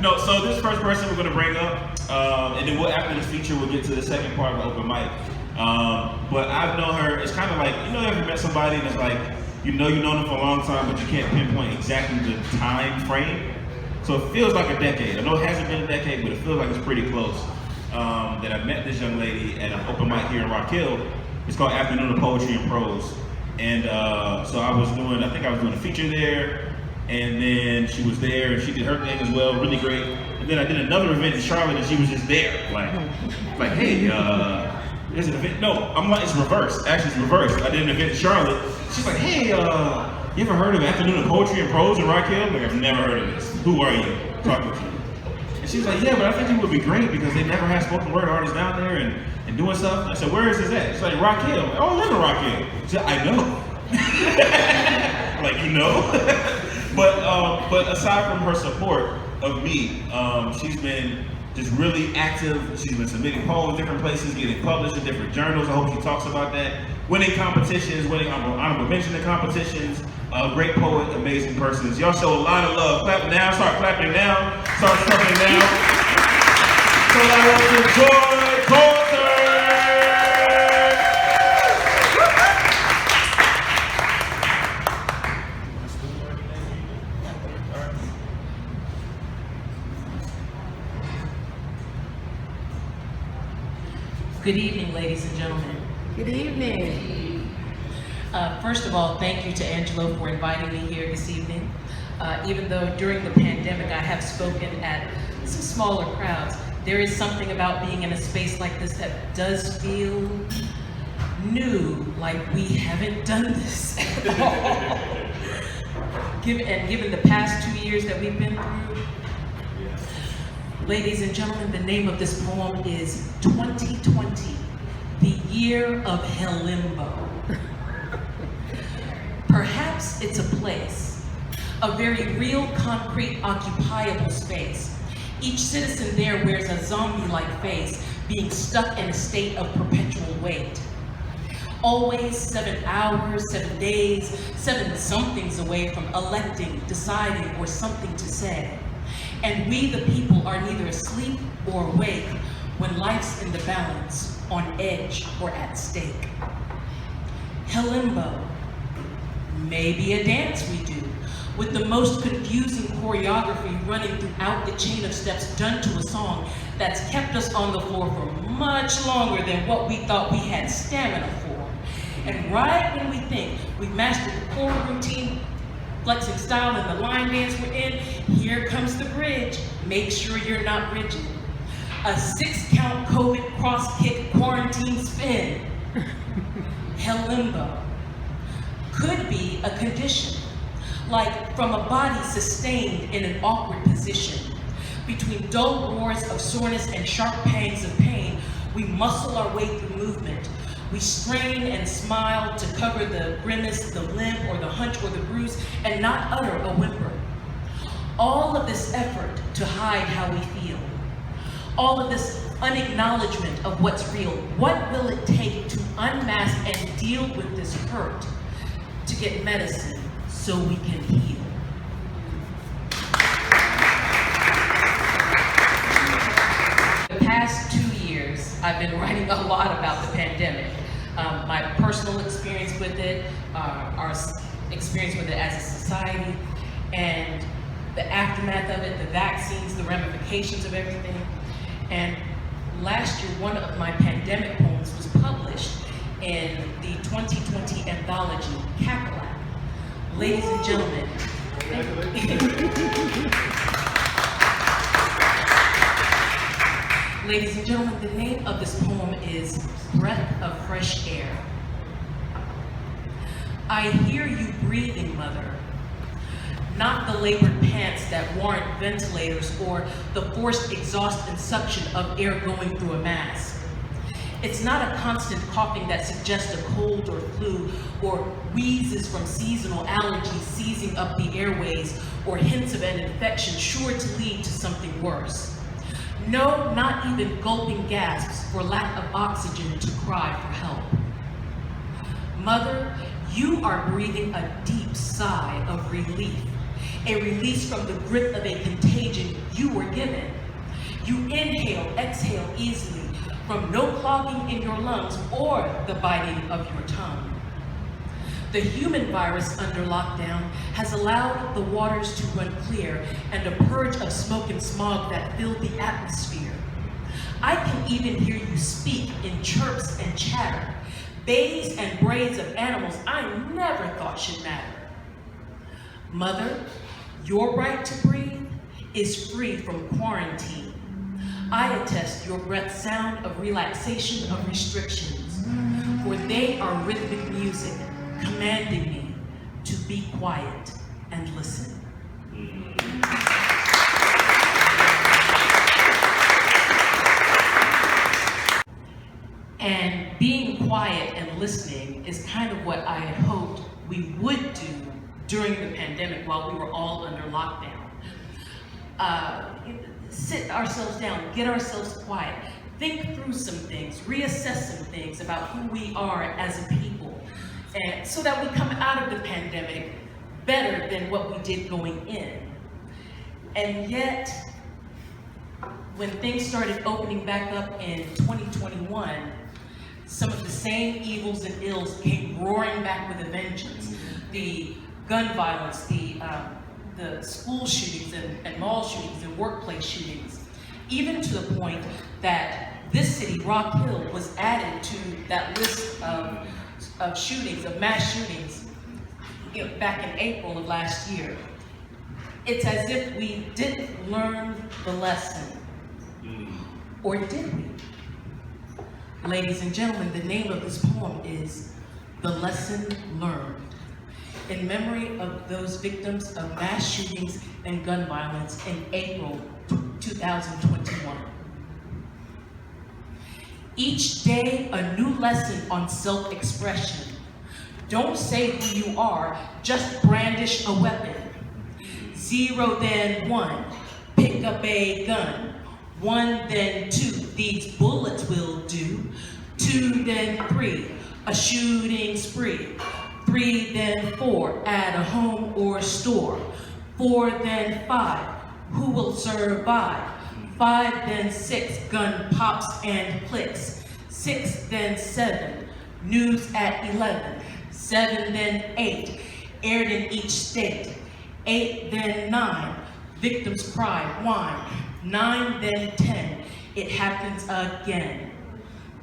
No, so this first person we're going to bring up, and then after this feature, we'll get to the second part of the open mic. But I've known her, it's kind of like, you ever met somebody and it's like, you've known them for a long time, but you can't pinpoint exactly the time frame. So it feels like a decade. I know it hasn't been a decade, but it feels like it's pretty close. That I met this young lady at an open mic here in Rock Hill. It's called Afternoon of Poetry and Prose. And so I think I was doing a feature there. And then she was there and she did her thing as well, really great. And then I did another event in Charlotte and she was just there. Like, hey, there's an event. No, it's reversed. Actually, it's reversed. I did an event in Charlotte. She's like, hey, you ever heard of Afternoon of Poetry and Prose in Rock Hill? Like, I've never heard of this. Who are you? Talking to you. And she was like, yeah, but I think it would be great because they never had spoken word artists down there and doing stuff. I said, where is this at? She's like, Rock Hill. Like, oh, I live in Rock Hill. She said, I know. Like, you know? But aside from her support of me, she's been just really active. She's been submitting poems different places, getting published in different journals. I hope she talks about that. Winning competitions, winning honorable mention in competitions. Great poet, amazing persons. Y'all show a lot of love. Clap now, start clapping now, start stepping now. So I want to Joy Coulter. Good evening, ladies and gentlemen. Good evening. First of all, thank you to Angelo for inviting me here this evening. Even though during the pandemic I have spoken at some smaller crowds, there is something about being in a space like this that does feel new, like we haven't done this at all. Given the past 2 years that we've been through, ladies and gentlemen, the name of this poem is 2020, the year of Hellimbo. Perhaps it's a place, a very real, concrete, occupiable space. Each citizen there wears a zombie-like face, being stuck in a state of perpetual wait. Always 7 hours, 7 days, 7 somethings away from electing, deciding, or something to say. And we, the people, are neither asleep or awake when life's in the balance, on edge, or at stake. Hellimbo, maybe a dance we do, with the most confusing choreography running throughout the chain of steps done to a song that's kept us on the floor for much longer than what we thought we had stamina for. And right when we think we've mastered the core routine, flexing style, and the line dance we're in, here comes the bridge. Make sure you're not rigid. A 6-count COVID cross-kick quarantine spin. Hellimbo could be a condition, like from a body sustained in an awkward position. Between dull roars of soreness and sharp pangs of pain, we muscle our way through movement. We strain and smile to cover the grimace, the limp, or the hunch, or the bruise, and not utter a whimper. All of this effort to hide how we feel. All of this unacknowledgement of what's real. What will it take to unmask and deal with this hurt? To get medicine so we can heal. The past 2 years, I've been writing a lot about the pandemic. My personal experience with it, our experience with it as a society, and the aftermath of it, the vaccines, the ramifications of everything. And last year, one of my pandemic poems was published in the 2020 anthology, Cackalack. Ladies and gentlemen, ladies and gentlemen, the name of this poem is Breath of Fresh Air. I hear you breathing, mother. Not the labored pants that warrant ventilators or the forced exhaust and suction of air going through a mask. It's not a constant coughing that suggests a cold or flu, or wheezes from seasonal allergies seizing up the airways, or hints of an infection sure to lead to something worse. No, not even gulping gasps for lack of oxygen to cry for help. Mother, you are breathing a deep sigh of relief. a release from the grip of a contagion you were given. You inhale, exhale easily from no clogging in your lungs or the biting of your tongue. The human virus under lockdown has allowed the waters to run clear and a purge of smoke and smog that filled the atmosphere. I can even hear you speak in chirps and chatter, bays and braids of animals I never thought should matter. Mother, your right to breathe is free from quarantine. I attest your breath's sound of relaxation of restrictions, for they are rhythmic music commanding me to be quiet and listen. And being quiet and listening is kind of what I had hoped we would do during the pandemic while we were all under lockdown. Sit ourselves down, get ourselves quiet, think through some things, reassess some things about who we are as a people, and so that we come out of the pandemic better than what we did going in. And yet, when things started opening back up in 2021, some of the same evils and ills came roaring back with a vengeance. The gun violence, the school shootings and mall shootings and workplace shootings, even to the point that this city, Rock Hill, was added to that list of shootings, of mass shootings, back in April of last year. It's as if we didn't learn the lesson, or did we? Ladies and gentlemen, the name of this poem is The Lesson Learned, in memory of those victims of mass shootings and gun violence in April 2021. Each day, a new lesson on self-expression. Don't say who you are, just brandish a weapon. 0 then 1, pick up a gun. 1 then 2, these bullets will do. 2 then 3, a shooting spree. 3 then 4, at a home or store. 4 then 5, who will survive? 5 then 6, gun pops and clicks. 6 then 7, news at 11. 7 then 8, aired in each state. 8 then 9, victims cry, whine. 9 then 10, it happens again.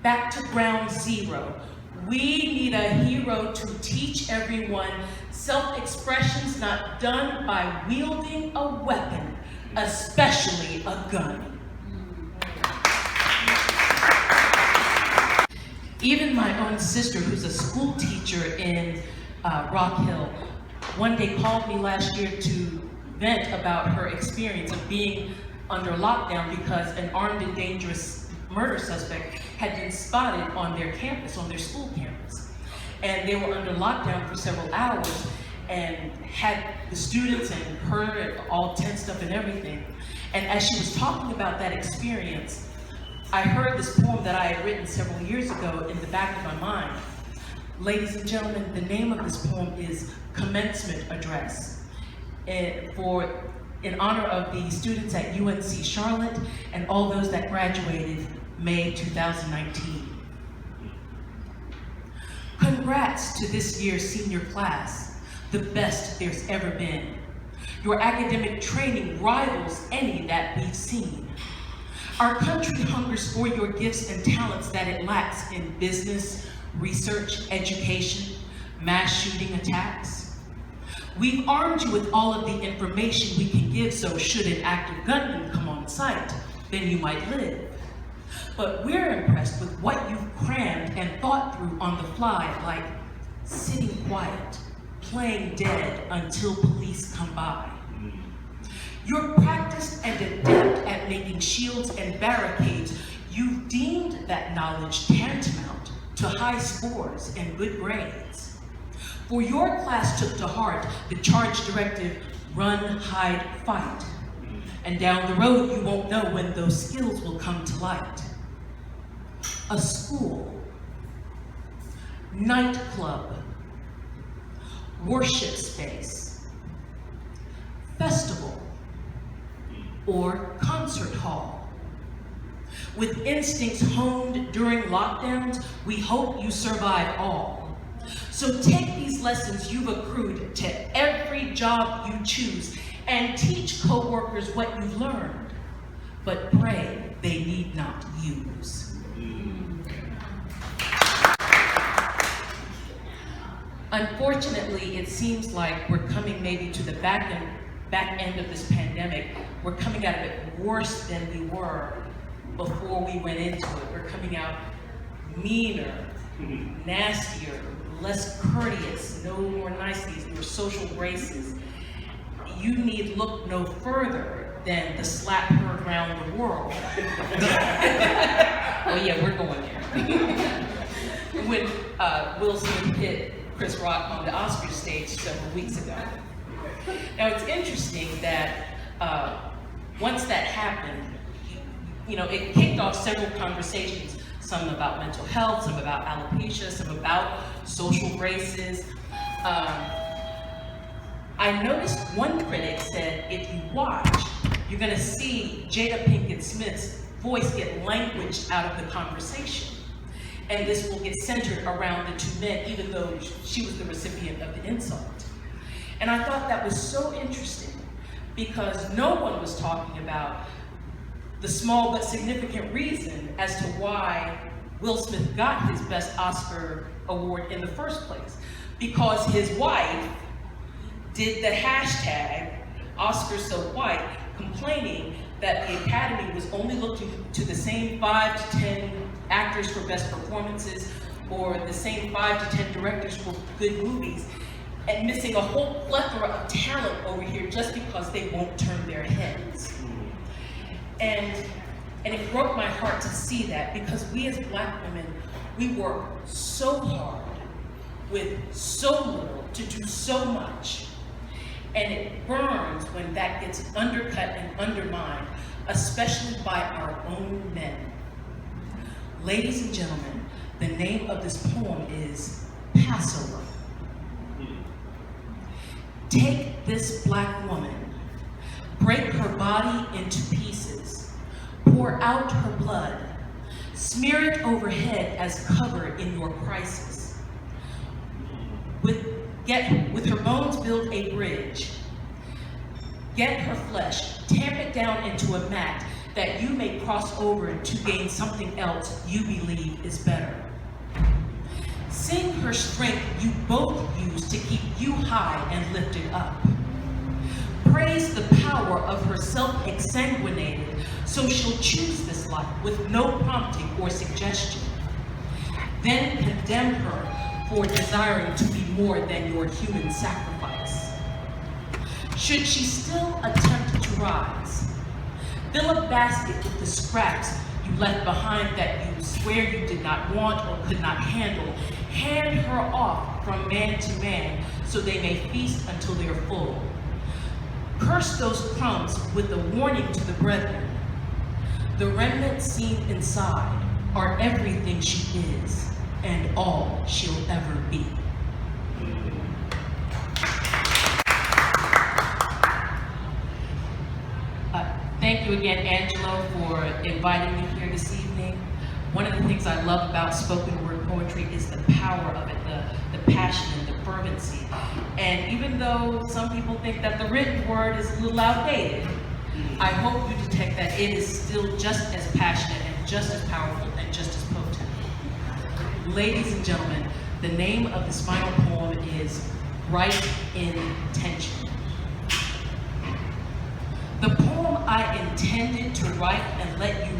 Back to ground zero. We need a hero to teach everyone self-expression's not done by wielding a weapon, especially a gun. Even my own sister, who's a school teacher in Rock Hill, one day called me last year to vent about her experience of being under lockdown because an armed and dangerous murder suspect had been spotted on their campus, on their school campus. And they were under lockdown for several hours and had the students and her all tensed up and everything. And as she was talking about that experience, I heard this poem that I had written several years ago in the back of my mind. Ladies and gentlemen, the name of this poem is Commencement Address, in honor of the students at UNC Charlotte and all those that graduated May 2019. Congrats to this year's senior class, the best there's ever been. Your academic training rivals any that we've seen. Our country hungers for your gifts and talents that it lacks in business, research, education, mass shooting attacks. We've armed you with all of the information we can give, so should an active gunman come on site, then you might live. But we're impressed with what you've crammed and thought through on the fly, like sitting quiet, playing dead until police come by. You're practiced and adept at making shields and barricades. You've deemed that knowledge tantamount to high scores and good grades. For your class took to heart the charge directive, run, hide, fight. And down the road, you won't know when those skills will come to light. A school, nightclub, worship space, festival, or concert hall. With instincts honed during lockdowns, we hope you survive all. So take these lessons you've accrued to every job you choose and teach coworkers what you've learned, but pray they need not use. Unfortunately, it seems like we're coming maybe to the back end of this pandemic. We're coming out of it worse than we were before we went into it. We're coming out meaner, nastier, less courteous, no more niceties, more social graces. You need look no further than the slap heard around the world. Oh yeah, we're going there. When Will Smith hit Chris Rock on the Oscars stage several weeks ago. Now it's interesting that once that happened, it kicked off several conversations, some about mental health, some about alopecia, some about social graces. I noticed one critic said, if you watch, you're gonna see Jada Pinkett Smith's voice get languaged out of the conversation. And this will get centered around the two men, even though she was the recipient of the insult. And I thought that was so interesting because no one was talking about the small but significant reason as to why Will Smith got his Best Oscar award in the first place. Because his wife did the hashtag #OscarsSoWhite, complaining that the Academy was only looking to the same 5 to 10 actors for best performances or the same 5 to 10 directors for good movies, and missing a whole plethora of talent over here just because they won't turn their heads. And it broke my heart to see that, because we as Black women, we work so hard with so little to do so much. And it burns when that gets undercut and undermined, especially by our own men. Ladies and gentlemen, the name of this poem is Passover. Take this Black woman, break her body into pieces, pour out her blood, smear it overhead as cover in your crisis. With her bones build a bridge. Get her flesh, tamp it down into a mat that you may cross over to gain something else you believe is better. Sing her strength you both use to keep you high and lifted up. Praise the power of her self-exsanguinated, so she'll choose this life with no prompting or suggestion. Then condemn her for desiring to be more than your human sacrifice. Should she still attempt to rise, fill a basket with the scraps you left behind that you swear you did not want or could not handle. Hand her off from man to man so they may feast until they are full. Curse those crumbs with a warning to the brethren. The remnant seen inside are everything she is and all she'll ever be. Thank you again, Angelo, for inviting me here this evening. One of the things I love about spoken word poetry is the power of it, the passion and the fervency. And even though some people think that the written word is a little outdated, I hope you detect that it is still just as passionate and just as powerful and just as potent. Ladies and gentlemen, the name of this final poem is Right Intention. The poem I intended to write and let you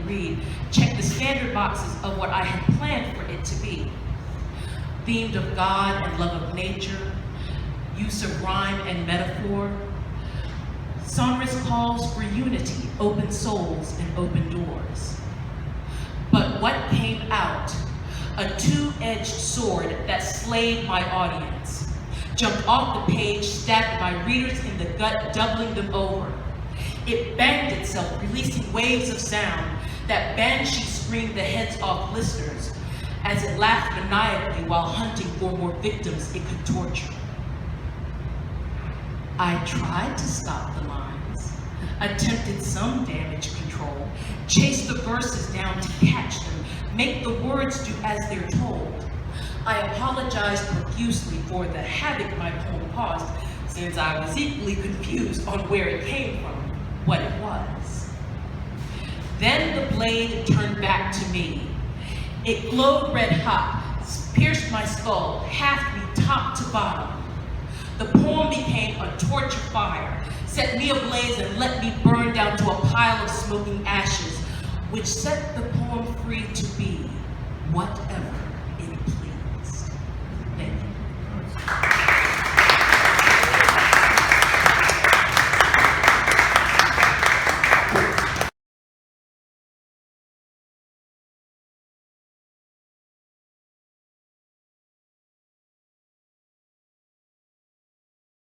read, checked the standard boxes of what I had planned for it to be. Themed of God and love of nature, use of rhyme and metaphor, sonorous calls for unity, open souls and open doors. But what came out? A two-edged sword that slayed my audience. Jumped off the page, stabbed my readers in the gut, doubling them over. It banged itself, releasing waves of sound that banshee screamed the heads off listeners as it laughed maniacally while hunting for more victims it could torture. I tried to stop the lines, attempted some damage control, chased the verses down to catch them, make the words do as they're told. I apologized profusely for the havoc my poem caused, since I was equally confused on where it came from, what it was. Then the blade turned back to me. It glowed red hot, pierced my skull, halved me top to bottom. The poem became a torch of fire, set me ablaze and let me burn down to a pile of smoking ashes, which set the poem free to be whatever.